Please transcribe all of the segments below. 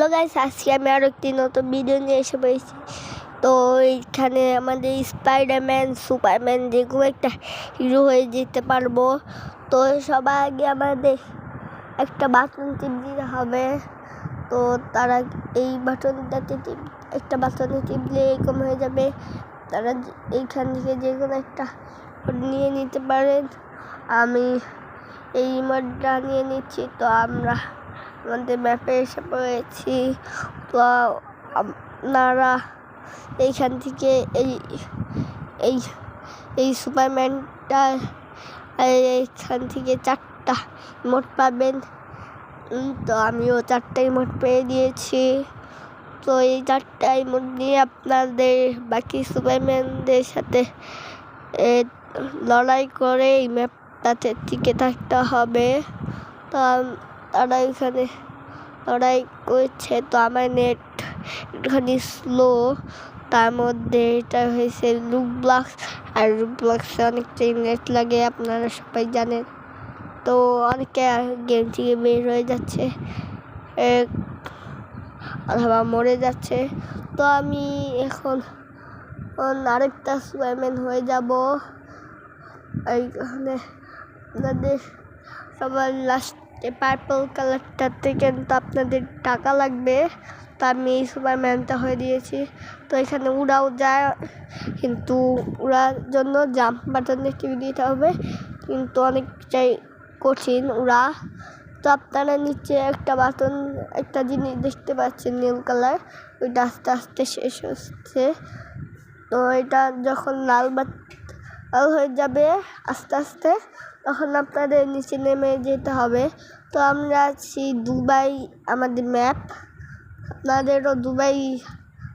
Hello guys, আজকে আমি আরও একটি নতুন ভিডিও নিয়ে এসে পড়েছি। তো এইখানে আমাদের স্পাইডারম্যান, সুপারম্যান যে কোনো একটা হিরো হয়ে যেতে পারবো। তো সবার আগে আমাদের একটা বাটন টিপ দিতে হবে। তো তারা এই বাটনটাতে একটা বাটনে টিপলে এরকম হয়ে যাবে। তারা এইখান থেকে যে কোনো একটা নিয়ে নিতে পারেন। আমি এই রিমোটটা নিয়ে নিচ্ছি। তো আমরা আমাদের ম্যাপে এসে পড়েছি। তো আপনারা এইখান থেকে এই এই সুপারম্যানটা এইখান থেকে 4টা ইমোট পাবেন। তো আমিও 4টা ইমোট পেয়ে দিয়েছি। তো এই 4টা ইমোট নিয়ে আপনাদের বাকি সুপারম্যানদের সাথে লড়াই করে এই ম্যাপটাতে টিকে থাকতে হবে। তো তারা এখানে লড়াই করছে। তো আমার নেট একটুখানি স্লো, তার মধ্যে এটা হয়েছে রুবলক্স, আর রুবলক্সে অনেকটাই নেট লাগে, আপনারা সবাই জানেন। তো অনেকে গেম থেকে বের হয়ে যাচ্ছে অথবা মরে যাচ্ছে। তো আমি এখন আরেকটা সুপারম্যান হয়ে যাব। এইখানে আপনাদের সবার লাস্টে পার্পল কালারটাতে কিন্তু আপনাদের টাকা লাগবে। তো আমি এই সুপারম্যানটা হয়ে দিয়েছি। তো এখানে উড়াও যায়, কিন্তু উড়ার জন্য জাম্প বাটনে টিপে দিতে হবে, কিন্তু অনেকটাই কঠিন উড়া। তো আপনারা নিচে একটা জিনিস দেখতে পাচ্ছেন নীল কালার, ওইটা আস্তে আস্তে শেষ হচ্ছে। তো এটা যখন লাল হয়ে যাবে আস্তে আস্তে, তখন আপনাদের নিচে নেমে যেতে হবে। তো আমরা আছি দুবাই, আমাদের ম্যাপ, আপনাদেরও দুবাই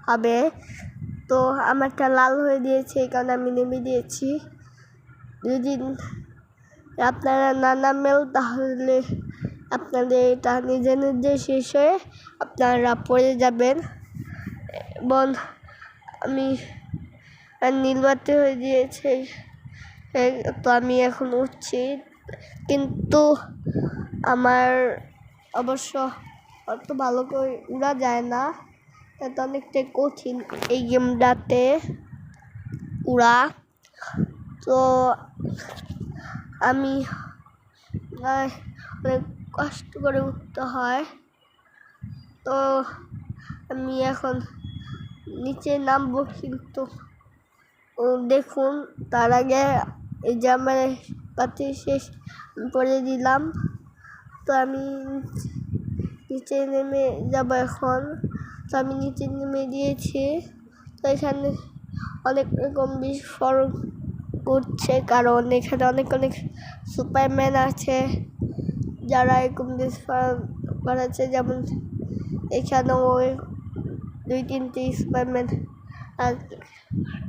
হবে। তো আমারটা লাল হয়ে দিয়েছে, এই কারণে আমি নেমে দিয়েছি। যদি আপনারা না নামেও তাহলে আপনাদের এটা নিজে নিজে শেষ হয়ে আপনারা পড়ে যাবেন। এবং আমি নীলবাতি হয়ে দিয়েছে। তো আমি এখন উঠছি, কিন্তু আমার অবশ্য অত ভালো করে উড়া যায় না, এটা অনেকটাই কঠিন এই গেমটাতে উড়া। তো আমি অনেক কষ্ট করে উঠতে হয়। তো আমি এখন নিচে নামবো, কিন্তু দেখুন তার আগে এই যে আমার পাতি শেষ করে দিলাম। তো আমি নিচে নেমে যাব এখন। তো আমি নিচে নেমে দিয়েছি। তো এখানে অনেক রকম বিস্ফোরণ করছে, কারণ এখানে অনেক সুপারম্যান আছে যারা এরকম বিস্ফোরণ করেছে। যেমন এখানেও 2-3টি সুপারম্যান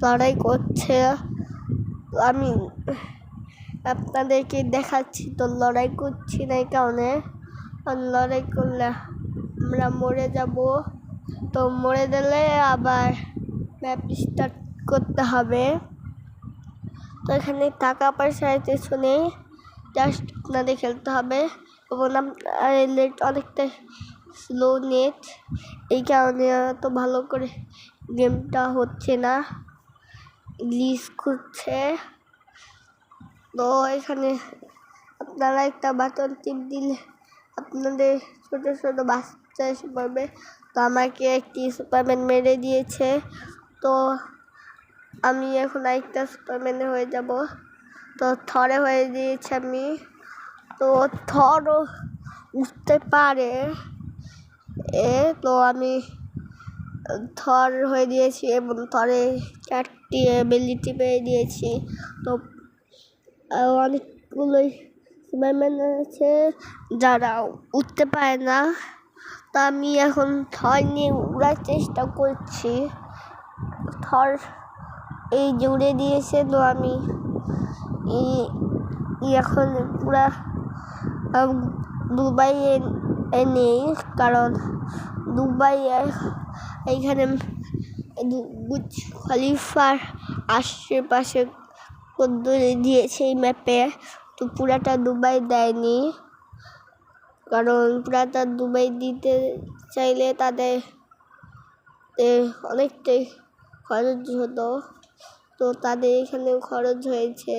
লড়াই করছে। আমি আপনাদেরকে দেখাচ্ছি। তো লড়াই করছি না এই কারণে, লড়াই করলে আমরা মরে যাব। তো মরে গেলে আবার ম্যাপ স্টার্ট করতে হবে। তো এখানে টাকা পয়সার কিছু নেই, জাস্ট আপনাদের খেলতে হবে। এবং নেট অনেকটা স্লো নেট, এই কারণে তো ভালো করে গেমটা হচ্ছে না, গ্লিচ করছে। তো এখানে আপনারা একটা বাটন টিপ দিলে আপনাদের ছোট ছোট বাচ্চা এসে পড়বে। তো আমাকে একটি সুপারম্যান মেরে দিয়েছে। তো আমি এখন আরেকটা সুপারম্যানে হয়ে যাব। তো থরে হয়ে দিয়েছে আমি। তো থরও উঠতে পারে, তো আমি থর হয়ে দিয়েছি এবং থরে 4টি এবিলিটি পেয়ে দিয়েছি। তো অনেকগুলোই সুপারম্যান আছে যারা উঠতে পারে না। তো আমি এখন থর নিয়ে উড়ার চেষ্টা করছি। থর এই যে উড়ে দিয়েছে। তো আমি এখন পুরা দুবাই নেই, কারণ দুবাই এইখানে বুর্জ খলিফার আশেপাশে দিয়েছে এই ম্যাপে। তো পুরাটা দুবাই দেয়নি। কারণ পুরাটা ডুবাই দিতে চাইলে তাদের অনেকটাই খরচ হতো, তো তাদের এখানে খরচ হয়েছে,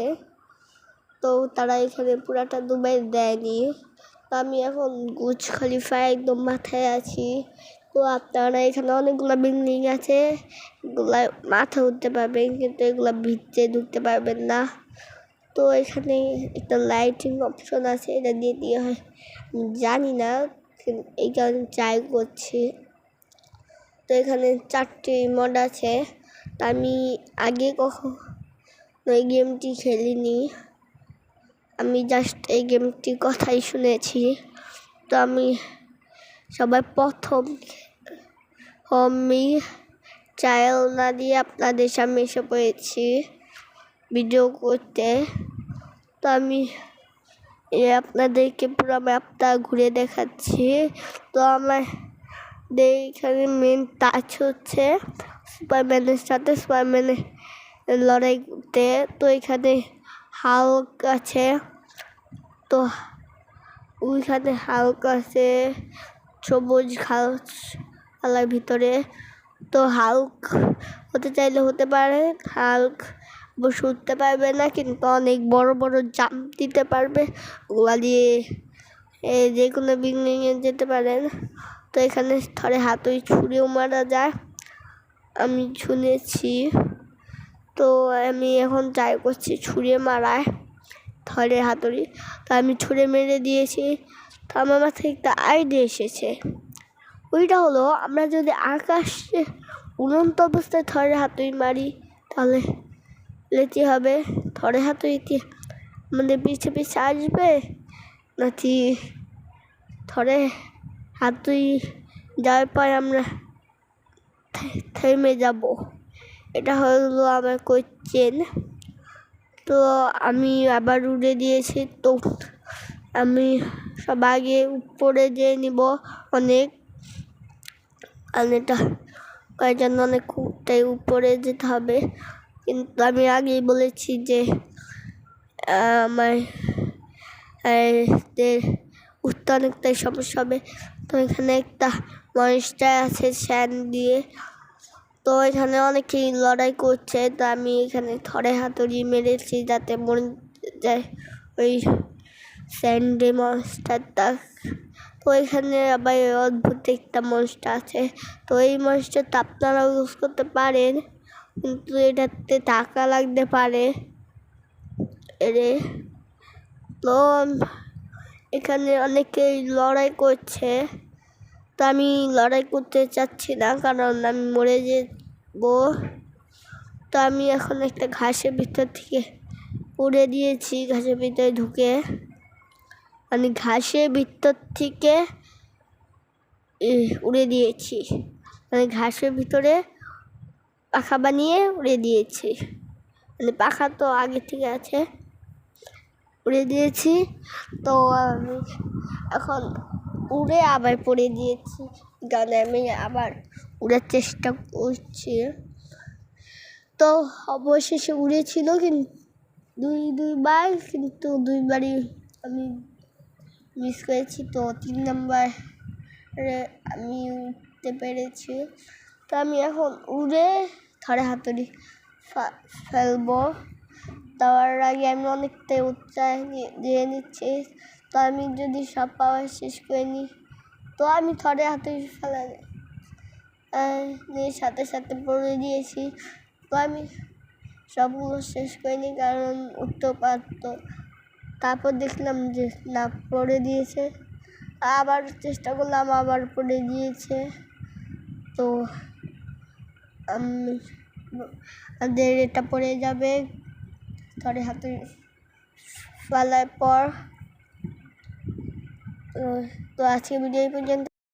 তো তারা এখানে পুরাটা ডুবাই দেয়নি। তো আমি এখন বুর্জ খলিফা একদম মাথায় আছি। তো আপনারা এখানে অনেকগুলো বিল্ডিং আছে, এগুলা মাথা উঠতে পারবেন, কিন্তু এগুলা ভিতরে ঢুকতে পারবেন না। তো এখানে একটা লাইটিং অপশন আছে, এটা দিয়ে দিয়ে হয় আমি জানি না, এই কারণে ট্রাই করছি। তো এখানে 4টি মড আছে, তা আমি আগে কখনো এই গেমটি খেলিনি, আমি জাস্ট এই গেমটির কথাই শুনেছি। তো আমি সবার প্রথম ট্রায়াল না দিয়ে আপনাদের সামনে এসে পড়েছি ভিডিও করতে। তো আমি আপনাদেরকে পুরো ম্যাপটা ঘুরে দেখাচ্ছি। তো আমার এখানে মেন টাচ হচ্ছে সুপারম্যানের সাথে সুপারম্যানের লড়াই করতে। তো এখানে হাল্ক আছে, তো ওইখানে হাল্ক আছে সবুজ খালার ভিতরে। তো হাল্ক হতে চাইলে হতে পারে, হাল্ক বসে উঠতে পারবে না, কিন্তু অনেক বড় বড় জাম্প দিতে পারবে, ওগুলা দিয়ে যে কোনো বিল্ডিংয়ে যেতে পারেন। তো এখানে থরে হাতুড়ি ছুঁড়েও মারা যায় আমি শুনেছি। তো আমি এখন ট্রাই করছি ছুঁড়ে মারায় থরে হাতুড়ি। তো আমি ছুঁড়ে মেরে দিয়েছি। তো আমার মাথায় একটা আইডিয়া এসেছে, ওইটা হলো আমরা যদি আকাশে উড়ন্ত অবস্থায় থরে হাতুড়ি মারি, তাহলে কি হবে? থরে হাতুড়িতে আমাদের পিছে পিছে আসবে, নাকি থরে হাতুড়ি যাওয়ার পর আমরা থেমে যাব? এটা হলো আমার কোয়েশ্চেন। তো আমি আবার উড়ে দিয়েছি। তো আমি সব আগে উপরে যেয়ে নিব অনেক, এটা কয়েকজন অনেকটাই উপরে যেতে হবে, কিন্তু আমি আগেই বলেছি যে আমার উঠতে অনেকটাই সমস্যা হবে। তো এখানে একটা মনস্টার আছে স্যান্ড দিয়ে, তো এখানে অনেকেই লড়াই করছে। তো আমি এখানে থরে হাতুড়ি মেরেছি যাতে মরে যায় ওই স্যান্ডে মনস্টারটা। তো এখানে আবার অদ্ভুত একটা মনস্টার আছে, তো এই মনস্টারটা আপনারাও ইউজ করতে পারেন, কিন্তু এটাতে টাকা লাগতে পারে। তো এখানে অনেকেই লড়াই করছে, তো আমি লড়াই করতে চাচ্ছি না, কারণ আমি মরে যাব। তো আমি এখন একটা ঘাসের ভিতর থেকে উড়ে দিয়েছি, ঘাসের ভিতরে ঢুকে, আমি ঘাসের ভিতর থেকে উড়ে দিয়েছি, মানে ঘাসের ভিতরে পাখা বানিয়ে উড়ে দিয়েছি, মানে পাখা তো আগে থেকে আছে, উড়ে দিয়েছি। তো আমি এখন উড়ে আবার পড়ে দিয়েছি, গানে আমি আবার উড়ার চেষ্টা করছি। তো অবশেষে উড়েছিল, কিন্তু দুইবার, কিন্তু দুইবারই আমি মিস করেছি। তো 3 নম্বরে আমি উঠতে পেরেছি। তো আমি এখন উড়ে থরে হাতুড়ি ফেলবো, তার আগে আমি অনেকটাই উচ্চায় দিয়ে নিচ্ছি। তো আমি যদি সব পাওয়ার শেষ করে নিই, তো আমি থরে হাতুড়ি ফেলা নিয়ে সাথে সাথে পড়ে দিয়েছি। তো আমি সবগুলো শেষ করে নিই, কারণ উঠতেও পারতো। তারপর দেখলাম যে না, পড়ে দিয়েছে, আবার চেষ্টা করলাম, আবার পড়ে দিয়েছে। তো আমাদের এটা পড়ে যাবে থরে হাতুড়ি ফেলার পর। তো আজকে ভিডিও পর্যন্ত।